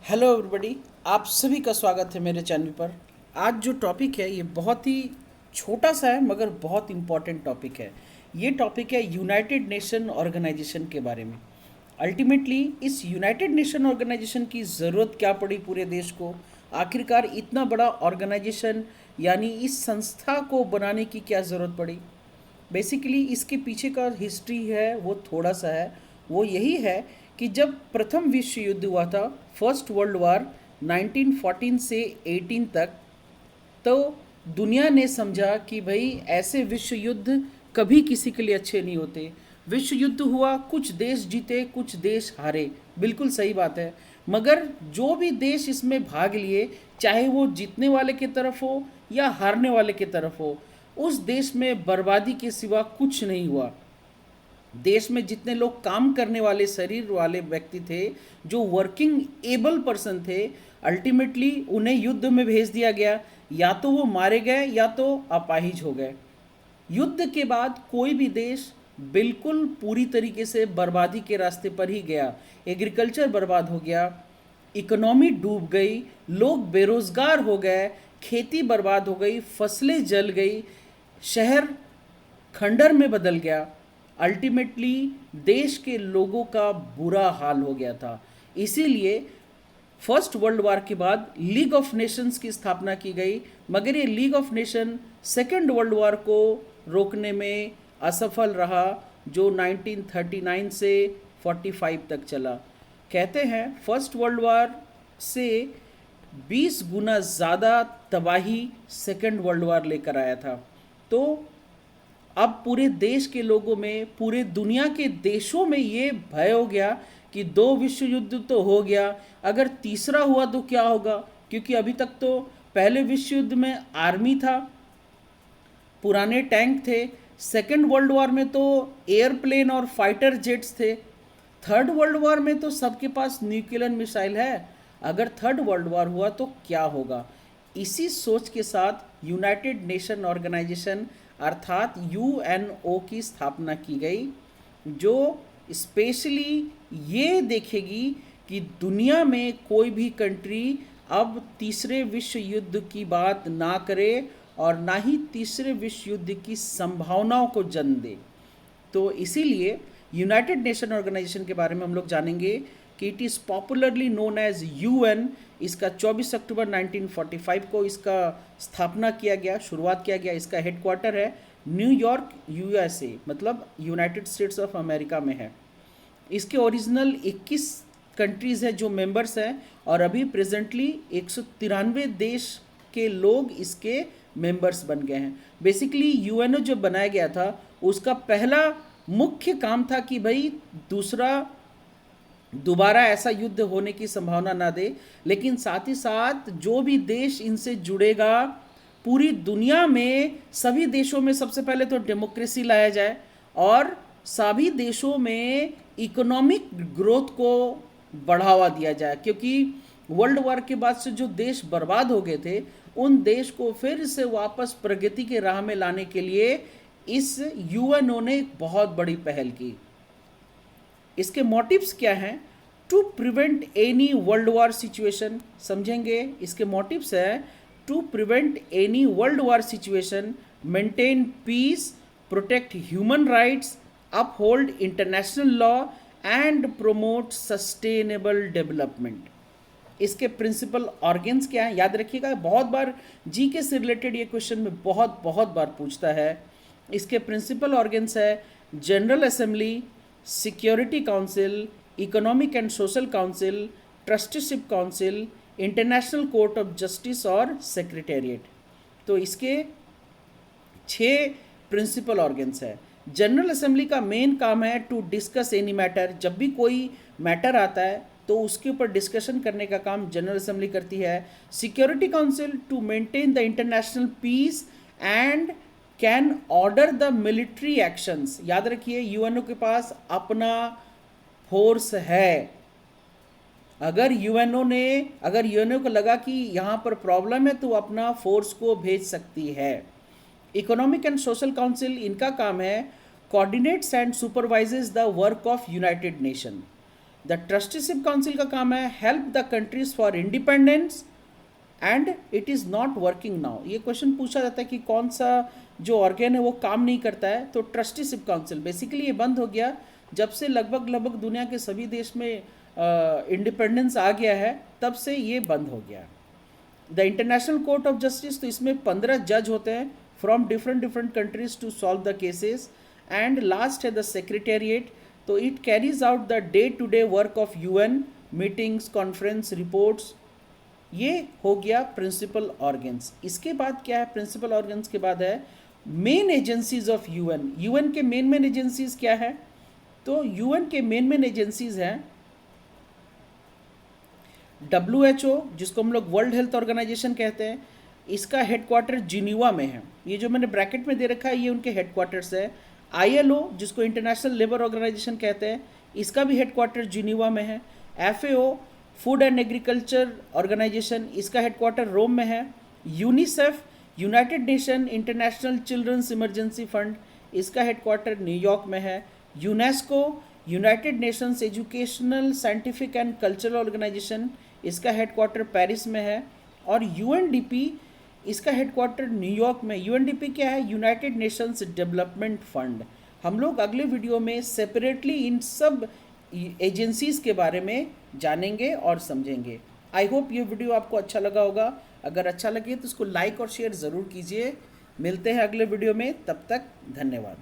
Hello everybody, आप सभी का स्वागत है मेरे चैनल पर। आज जो टॉपिक है ये बहुत ही छोटा सा है मगर बहुत इम्पॉर्टेंट टॉपिक है। ये टॉपिक है यूनाइटेड नेशन ऑर्गेनाइजेशन के बारे में। अल्टीमेटली इस यूनाइटेड नेशन ऑर्गेनाइजेशन की ज़रूरत क्या पड़ी पूरे देश को, आखिरकार इतना बड़ा ऑर्गेनाइजेशन यानी इस संस्था को बनाने की क्या ज़रूरत पड़ी। बेसिकली इसके पीछे का हिस्ट्री है वो थोड़ा सा है। वो यही है कि जब प्रथम विश्व युद्ध हुआ था, फर्स्ट वर्ल्ड वार 1914 से 18 तक, तो दुनिया ने समझा कि भाई ऐसे विश्व युद्ध कभी किसी के लिए अच्छे नहीं होते। विश्व युद्ध हुआ, कुछ देश जीते कुछ देश हारे, बिल्कुल सही बात है। मगर जो भी देश इसमें भाग लिए, चाहे वो जीतने वाले की तरफ हो या हारने वाले की तरफ हो, उस देश में बर्बादी के सिवा कुछ नहीं हुआ। देश में जितने लोग काम करने वाले शरीर वाले व्यक्ति थे, जो वर्किंग एबल पर्सन थे, अल्टीमेटली उन्हें युद्ध में भेज दिया गया। या तो वो मारे गए या तो अपाहिज हो गए। युद्ध के बाद कोई भी देश बिल्कुल पूरी तरीके से बर्बादी के रास्ते पर ही गया। एग्रीकल्चर बर्बाद हो गया, इकोनॉमी डूब गई, लोग बेरोजगार हो गए, खेती बर्बाद हो गई, फसलें जल गई, शहर खंडर में बदल गया। अल्टीमेटली देश के लोगों का बुरा हाल हो गया था। इसीलिए फर्स्ट वर्ल्ड वार के बाद लीग ऑफ नेशंस की स्थापना की गई, मगर ये league of nation second world war को रोकने में असफल रहा, जो 1939 से 45 तक चला। कहते हैं फर्स्ट वर्ल्ड वार से 20 गुना ज़्यादा तबाही सेकेंड वर्ल्ड वार लेकर आया था। तो अब पूरे देश के लोगों में, पूरे दुनिया के देशों में ये भय हो गया कि दो विश्व युद्ध तो हो गया, अगर तीसरा हुआ तो क्या होगा। क्योंकि अभी तक तो पहले विश्व युद्ध में आर्मी था, पुराने टैंक थे। सेकेंड वर्ल्ड वॉर में तो एयरप्लेन और फाइटर जेट्स थे। थर्ड वर्ल्ड वॉर में तो सबके पास न्यूक्लियर मिसाइल है। अगर थर्ड वर्ल्ड वॉर हुआ तो क्या होगा। इसी सोच के साथ यूनाइटेड नेशन ऑर्गेनाइजेशन अर्थात यूएनओ की स्थापना की गई, जो स्पेशली ये देखेगी कि दुनिया में कोई भी कंट्री अब तीसरे विश्व युद्ध की बात ना करे और ना ही तीसरे विश्व युद्ध की संभावनाओं को जन्म दे। तो इसीलिए यूनाइटेड नेशन ऑर्गेनाइजेशन के बारे में हम लोग जानेंगे कि it is popularly known as UN. इसका 24 अक्टूबर 1945 को इसका स्थापना किया गया, शुरुआत किया गया। इसका हेडक्वार्टर है न्यूयॉर्क, यूएसए, मतलब यूनाइटेड स्टेट्स ऑफ अमेरिका में है। इसके ओरिजिनल 21 कंट्रीज़ हैं जो मेंबर्स हैं, और अभी प्रेजेंटली 193 देश के लोग इसके मेंबर्स बन गए हैं। बेसिकली यूएनओ जो बनाया गया था, उसका पहला मुख्य काम था कि भाई दोबारा ऐसा युद्ध होने की संभावना ना दे, लेकिन साथ ही साथ जो भी देश इनसे जुड़ेगा, पूरी दुनिया में सभी देशों में सबसे पहले तो डेमोक्रेसी लाया जाए और सभी देशों में इकोनॉमिक ग्रोथ को बढ़ावा दिया जाए। क्योंकि वर्ल्ड वार के बाद से जो देश बर्बाद हो गए थे, उन देश को फिर से वापस प्रगति के राह में लाने के लिए इस यूएनओ ने एक बहुत बड़ी पहल की। इसके मोटिव्स क्या हैं? To prevent any world war situation, समझेंगे। इसके मोटिव्स हैं to prevent any world war situation, maintain peace, protect human rights, uphold international law and promote sustainable development. इसके प्रिंसिपल ऑर्गन्स क्या हैं? याद रखिएगा, बहुत बार जीके से रिलेटेड ये क्वेश्चन में बहुत बार पूछता है। इसके प्रिंसिपल ऑर्गन्स है General Assembly, Security Council, Economic and Social Council, Trusteeship Council, International court of Justice और सेक्रेटेरिएट। तो इसके 6 प्रिंसिपल ऑर्गन्स है। जनरल असेंबली का मेन काम है टू डिस्कस एनी मैटर। जब भी कोई मैटर आता है तो उसके ऊपर डिस्कशन करने का काम जनरल असेंबली करती है। Security council to maintain the international peace and can order the military actions. याद रखिए, यूएनओ के पास अपना फोर्स है। अगर यूएनओ को लगा कि यहाँ पर प्रॉब्लम है तो अपना फोर्स को भेज सकती है। इकोनॉमिक एंड सोशल काउंसिल, इनका काम है coordinates and supervises the work of United nation. The trusteeship council का काम है help the countries for independence and it is not working now. ये क्वेश्चन पूछा जाता है कि कौन सा जो ऑर्गेन है वो काम नहीं करता है, तो ट्रस्टीशिप काउंसिल बेसिकली ये बंद हो गया जब से लगभग दुनिया के सभी देश में इंडिपेंडेंस आ गया है, तब से ये बंद हो गया। The international court of justice, तो इसमें 15 जज होते हैं from different countries to solve the cases. And last है द सेक्रेटेरिएट, तो it carries out the day to day work of UN, meetings, conference, reports. ये हो गया प्रिंसिपल ऑर्गन्स। इसके बाद क्या है? प्रिंसिपल ऑर्गन्स के बाद है main agencies of UN. UN के मेन एजेंसीज क्या है? तो यूएन के मेन एजेंसीज हैं WHO, जिसको हम लोग वर्ल्ड हेल्थ ऑर्गेनाइजेशन कहते हैं, इसका हेडक्वार्टर जिनीवा में है। ये जो मैंने ब्रैकेट में दे रखा है ये उनके हेडक्वार्टर्स है। ILO, जिसको इंटरनेशनल लेबर ऑर्गेनाइजेशन कहते हैं, इसका भी हेडक्वार्टर जिनीवा में है। FAO, food and agriculture organization, इसका हेडक्वार्टर रोम में है। UNICEF, united nation international children's emergency fund, इसका हेडक्वार्टर न्यूयॉर्क में है। UNESCO, united nations educational, scientific and cultural organization, इसका हेडक्वार्टर पेरिस में है। और UNDP, इसका हेडक्वार्टर न्यूयॉर्क में। UNDP क्या है? United Nations development fund. हम लोग अगले वीडियो में सेपरेटली इन सब एजेंसीज के बारे में जानेंगे और समझेंगे। आई होप ये वीडियो आपको अच्छा लगा होगा। अगर अच्छा लगे तो इसको लाइक और शेयर ज़रूर कीजिए। मिलते हैं अगले वीडियो में, तब तक धन्यवाद।